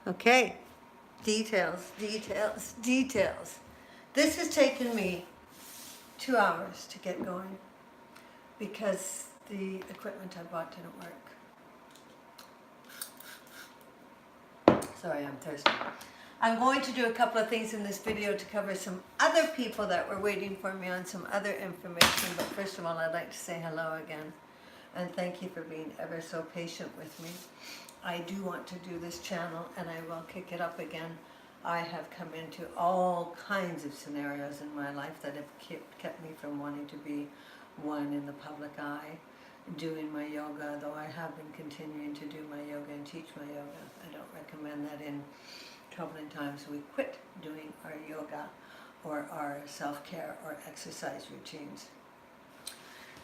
Okay, details, details, details. This has taken me 2 hours to get going because the equipment I bought didn't work. Sorry, I'm thirsty. I'm going to do a couple of things in this video to cover some other people that were waiting for me on some other information, but first of all, I'd like to say hello again and thank you for being ever so patient with me. I do want to do this channel and I will kick it up again. I have come into all kinds of scenarios in my life that have kept me from wanting to be one in the public eye, doing my yoga, though I have been continuing to do my yoga and teach my yoga. I don't recommend that in troubling times we quit doing our yoga or our self-care or exercise routines.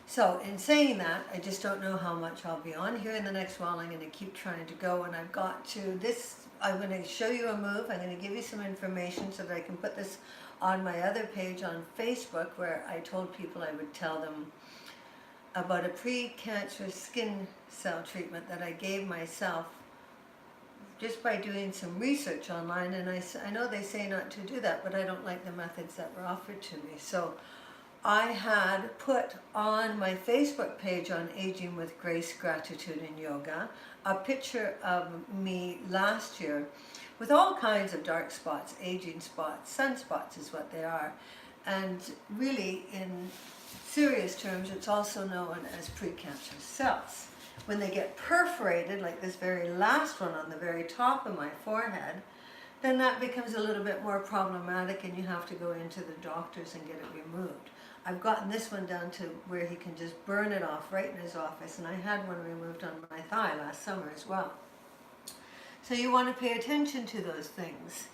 So in saying that, I just don't know how much I'll be on here in the next while. I'm going to keep trying to go, and I've got to this. I'm going to show you a move. I'm going to give you some information so that I can put this on my other page on Facebook, where I told people I would tell them about a pre-cancerous skin cell treatment that I gave myself just by doing some research online. And I know they say not to do that, but I don't like the methods that were offered to me. So I had put on my Facebook page on Aging with Grace, Gratitude and Yoga a picture of me last year with all kinds of dark spots, aging spots, sunspots is what they are. And really, in serious terms, it's also known as precancerous cells. When they get perforated, like this very last one on the very top of my forehead, then that becomes a little bit more problematic and you have to go into the doctors and get it removed. I've gotten this one down to where he can just burn it off right in his office, and I had one removed on my thigh last summer as well. So you want to pay attention to those things.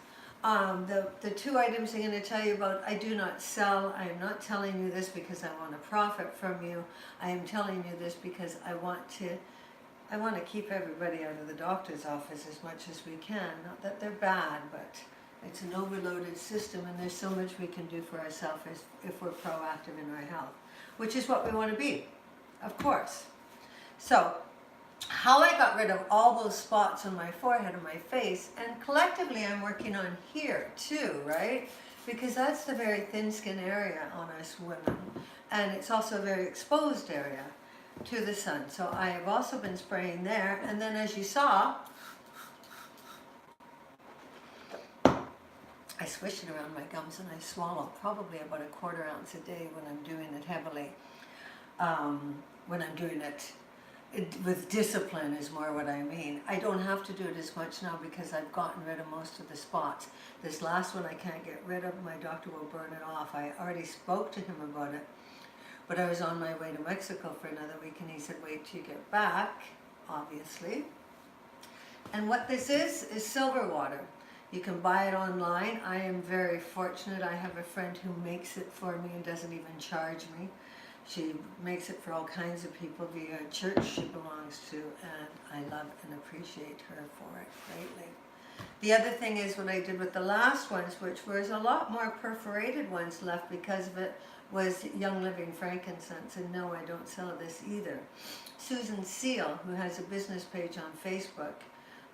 The two items I'm going to tell you about, I do not sell. I am not telling you this because I want to profit from you. I am telling you this because I want to keep everybody out of the doctor's office as much as we can. Not that they're bad, but it's an overloaded system, and there's so much we can do for ourselves if we're proactive in our health, which is what we want to be, of course. So, how I got rid of all those spots on my forehead and my face, and collectively I'm working on here too, right? Because that's the very thin skin area on us women, and it's also a very exposed area to the sun. So I have also been spraying there, and then as you saw, I swish it around my gums and I swallow probably about 1/4 ounce a day when I'm doing it heavily. When I'm doing it with discipline is more what I mean. I don't have to do it as much now because I've gotten rid of most of the spots. This last one I can't get rid of. My doctor will burn it off. I already spoke to him about it, but I was on my way to Mexico for another week and he said, wait till you get back, obviously. And what this is silver water. You can buy it online. I am very fortunate. I have a friend who makes it for me and doesn't even charge me. She makes it for all kinds of people via a church she belongs to, and I love and appreciate her for it greatly. The other thing is what I did with the last ones, which was a lot more perforated ones left because of it, was Young Living frankincense, and no, I don't sell this either. Susan Seal, who has a business page on Facebook,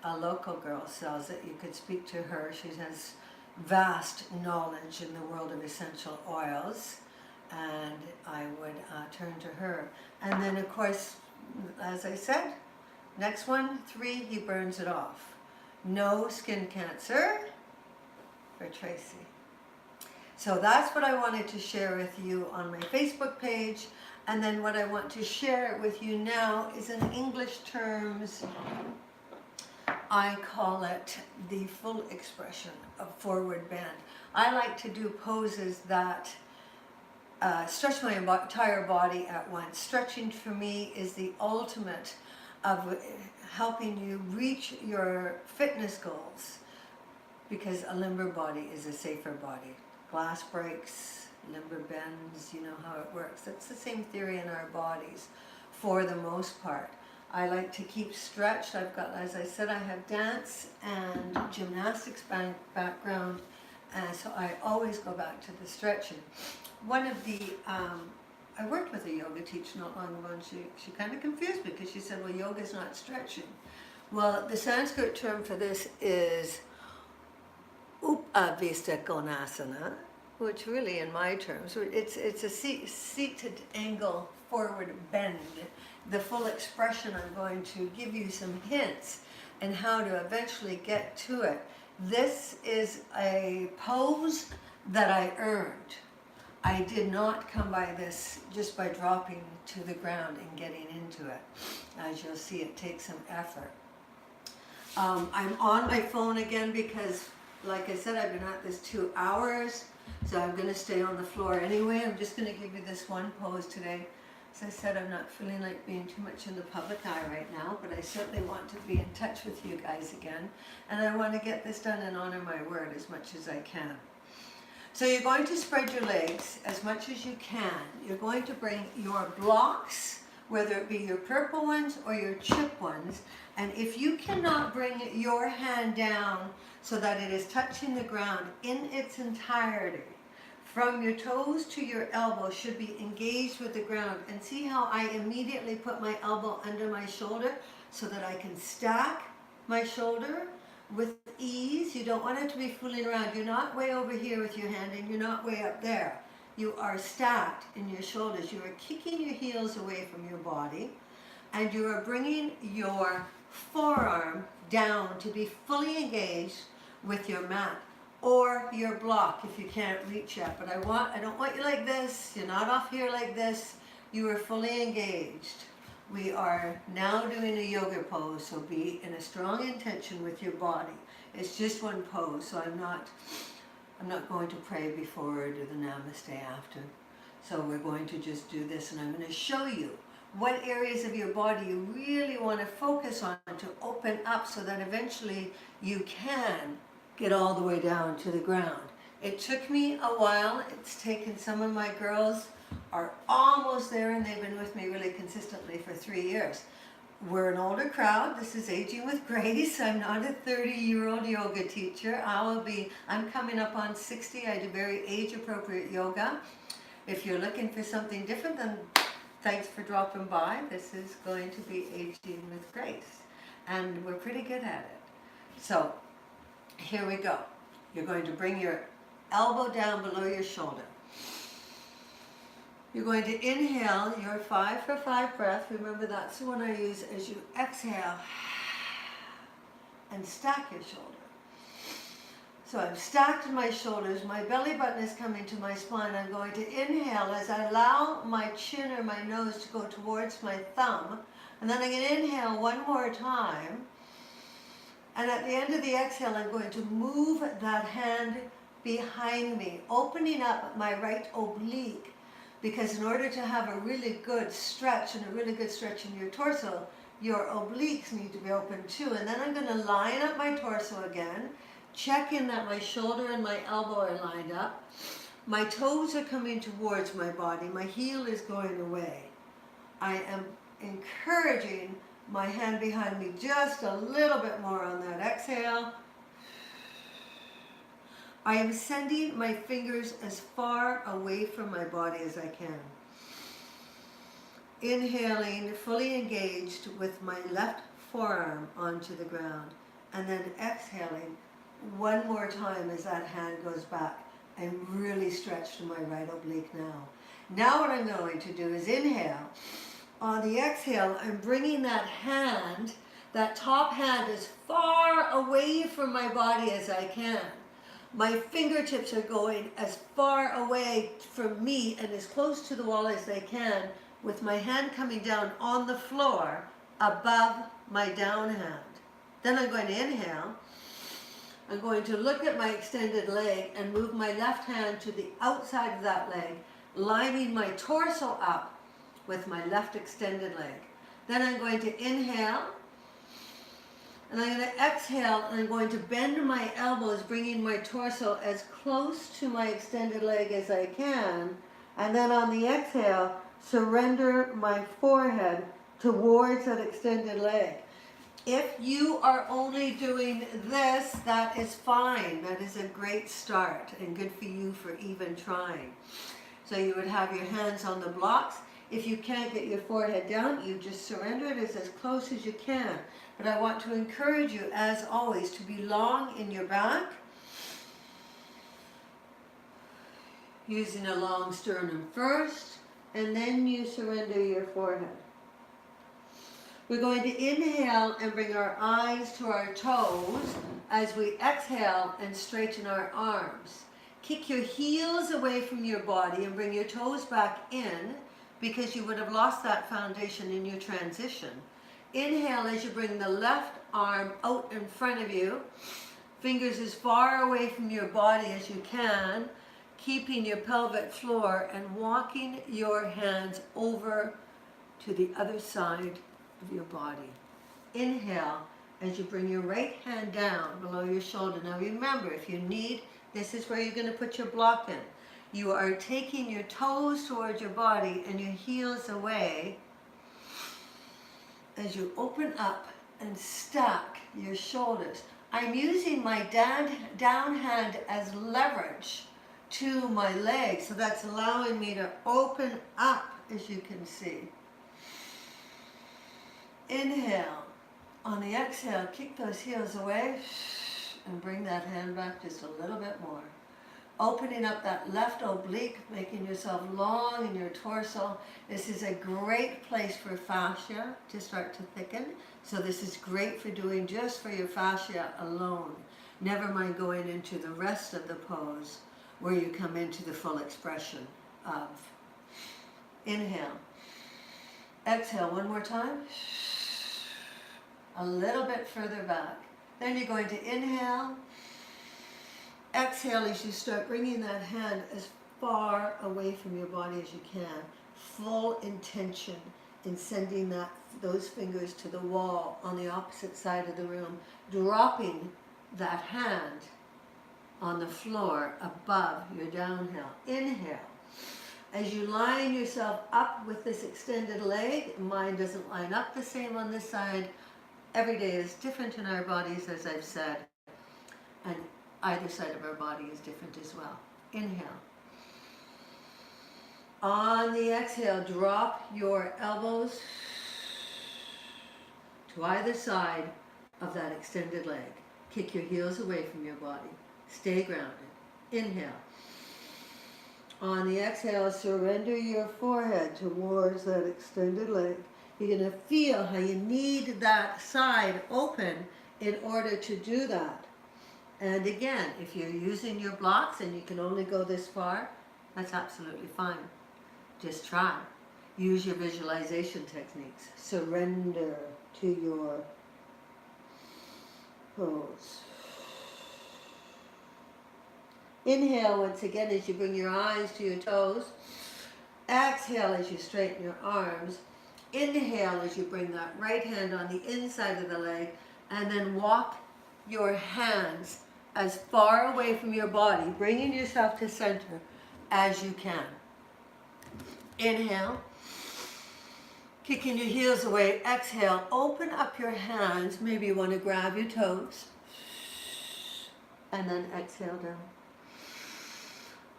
a local girl, sells it. You could speak to her. She has vast knowledge in the world of essential oils, and I would turn to her. And then of course, as I said, next one, 3, he burns it off. No skin cancer for Tracy. So that's what I wanted to share with you on my Facebook page. And then what I want to share with you now is in English terms, I call it the full expression of forward bend. I like to do poses that stretch my entire body at once. Stretching for me is the ultimate of helping you reach your fitness goals, because a limber body is a safer body. Glass breaks, limber bends, you know how it works. That's the same theory in our bodies for the most part. I like to keep stretched. I've got, as I said, I have dance and gymnastics background, and so I always go back to the stretching. One of the, I worked with a yoga teacher not long ago, and she kind of confused me because she said, well, yoga's not stretching. Well, the Sanskrit term for this is Upavista Konasana, which really in my terms, it's a seated angle forward bend. The full expression, I'm going to give you some hints and how to eventually get to it. This is a pose that I earned. I did not come by this just by dropping to the ground and getting into it. As you'll see, it takes some effort. I'm on my phone again because, like I said, I've been at this 2 hours, so I'm going to stay on the floor anyway. I'm just going to give you this one pose today. As I said, I'm not feeling like being too much in the public eye right now, but I certainly want to be in touch with you guys again, and I want to get this done and honor my word as much as I can. So you're going to spread your legs as much as you can. You're going to bring your blocks, whether it be your purple ones or your chip ones, and if you cannot bring your hand down so that it is touching the ground in its entirety, from your toes to your elbow should be engaged with the ground. And see how I immediately put my elbow under my shoulder so that I can stack my shoulder with ease. You don't want it to be fooling around. You're not way over here with your hand and you're not way up there. You are stacked in your shoulders. You are kicking your heels away from your body, and you are bringing your forearm down to be fully engaged with your mat or your block if you can't reach yet. But I don't want you like this. You're not off here like this. You are fully engaged. We are now doing a yoga pose, so be in a strong intention with your body. It's just one pose, so I'm not going to pray before or do the namaste after. So we're going to just do this, and I'm going to show you what areas of your body you really want to focus on to open up so that eventually you can get all the way down to the ground. It took me a while. It's taken some of my girls are almost there, and they've been with me really consistently for 3 years. We're an older crowd. This is Aging with Grace. I'm not a 30-year-old yoga teacher. I'm coming up on 60. I do very age-appropriate yoga. If you're looking for something different, then thanks for dropping by. This is going to be Aging with Grace, and we're pretty good at it. So here we go. You're going to bring your elbow down below your shoulder. You're going to inhale your 5 for 5 breath. Remember, that's the one I use as you exhale, and stack your shoulder. So I'm stacked in my shoulders. My belly button is coming to my spine. I'm going to inhale as I allow my chin or my nose to go towards my thumb. And then I'm going to inhale one more time. And at the end of the exhale, I'm going to move that hand behind me, opening up my right oblique. Because in order to have a really good stretch and a really good stretch in your torso, your obliques need to be open too. And then I'm going to line up my torso again, checking that my shoulder and my elbow are lined up. My toes are coming towards my body. My heel is going away. I am encouraging my hand behind me just a little bit more on that exhale. I am sending my fingers as far away from my body as I can. Inhaling, fully engaged with my left forearm onto the ground. And then exhaling one more time as that hand goes back. I'm really stretched to my right oblique now. Now what I'm going to do is inhale. On the exhale, I'm bringing that hand, that top hand, as far away from my body as I can. My fingertips are going as far away from me and as close to the wall as they can, with my hand coming down on the floor above my down hand. Then I'm going to inhale. I'm going to look at my extended leg and move my left hand to the outside of that leg, lining my torso up with my left extended leg. Then I'm going to inhale. And I'm going to exhale, and I'm going to bend my elbows, bringing my torso as close to my extended leg as I can. And then on the exhale, surrender my forehead towards that extended leg. If you are only doing this, that is fine. That is a great start and good for you for even trying. So you would have your hands on the blocks. If you can't get your forehead down, you just surrender it as close as you can. But I want to encourage you, as always, to be long in your back, using a long sternum first, and then you surrender your forehead. We're going to inhale and bring our eyes to our toes as we exhale and straighten our arms. Kick your heels away from your body and bring your toes back in, because you would have lost that foundation in your transition. Inhale as you bring the left arm out in front of you, fingers as far away from your body as you can, keeping your pelvic floor, and walking your hands over to the other side of your body. Inhale as you bring your right hand down below your shoulder. Now remember, if you need, this is where you're going to put your block in. You are taking your toes towards your body and your heels away as you open up and stack your shoulders. I'm using my down hand as leverage to my legs, so that's allowing me to open up, as you can see. Inhale. On the exhale, kick those heels away and bring that hand back just a little bit more. Opening up that left oblique, making yourself long in your torso. This is a great place for fascia to start to thicken. So this is great for doing just for your fascia alone. Never mind going into the rest of the pose where you come into the full expression of. Inhale. Exhale one more time. A little bit further back. Then you're going to inhale. Exhale as you start bringing that hand as far away from your body as you can. Full intention in sending those fingers to the wall on the opposite side of the room. Dropping that hand on the floor above your downhill. Inhale. As you line yourself up with this extended leg, mine doesn't line up the same on this side. Every day is different in our bodies, as I've said, and either side of our body is different as well. Inhale. On the exhale, drop your elbows to either side of that extended leg. Kick your heels away from your body. Stay grounded. Inhale. On the exhale, surrender your forehead towards that extended leg. You're going to feel how you need that side open in order to do that. And again, if you're using your blocks and you can only go this far, that's absolutely fine. Just try. Use your visualization techniques. Surrender to your pose. Inhale once again as you bring your eyes to your toes. Exhale as you straighten your arms. Inhale as you bring that right hand on the inside of the leg, and then walk your hands as far away from your body, bringing yourself to center as you can. Inhale, kicking your heels away. Exhale, open up your hands. Maybe you want to grab your toes, and then exhale down.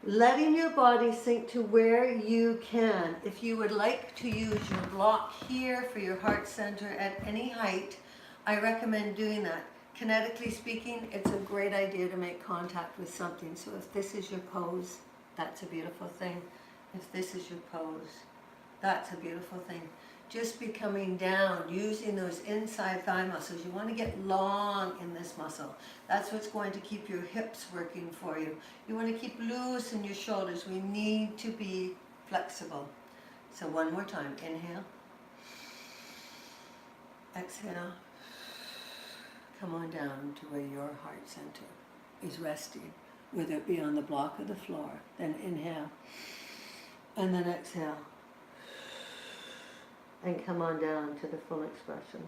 Letting your body sink to where you can. If you would like to use your block here for your heart center at any height, I recommend doing that. Kinetically speaking, it's a great idea to make contact with something. So if this is your pose, that's a beautiful thing. If this is your pose, that's a beautiful thing. Just be coming down, using those inside thigh muscles. You want to get long in this muscle. That's what's going to keep your hips working for you. You want to keep loose in your shoulders. We need to be flexible. So one more time. Inhale. Exhale. Come on down to where your heart center is resting, whether it be on the block or the floor. Then inhale. And then exhale. And come on down to the full expression.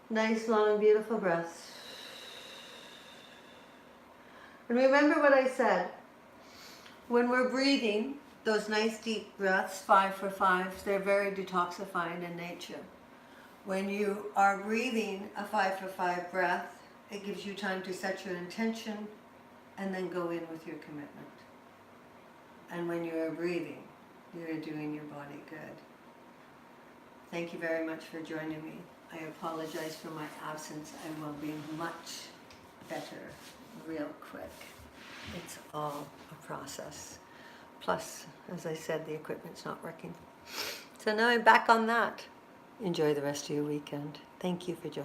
Nice, long, beautiful breaths. And remember what I said. When we're breathing, those nice deep breaths, 5 for 5, they're very detoxifying in nature. When you are breathing a 5 for 5 breath, it gives you time to set your intention and then go in with your commitment. And when you are breathing, You're doing your body good. Thank you very much for joining me. I apologize for my absence. I will be much better real quick. It's all a process. Plus, as I said, the equipment's not working. So now I'm back on that. Enjoy the rest of your weekend. Thank you for joining.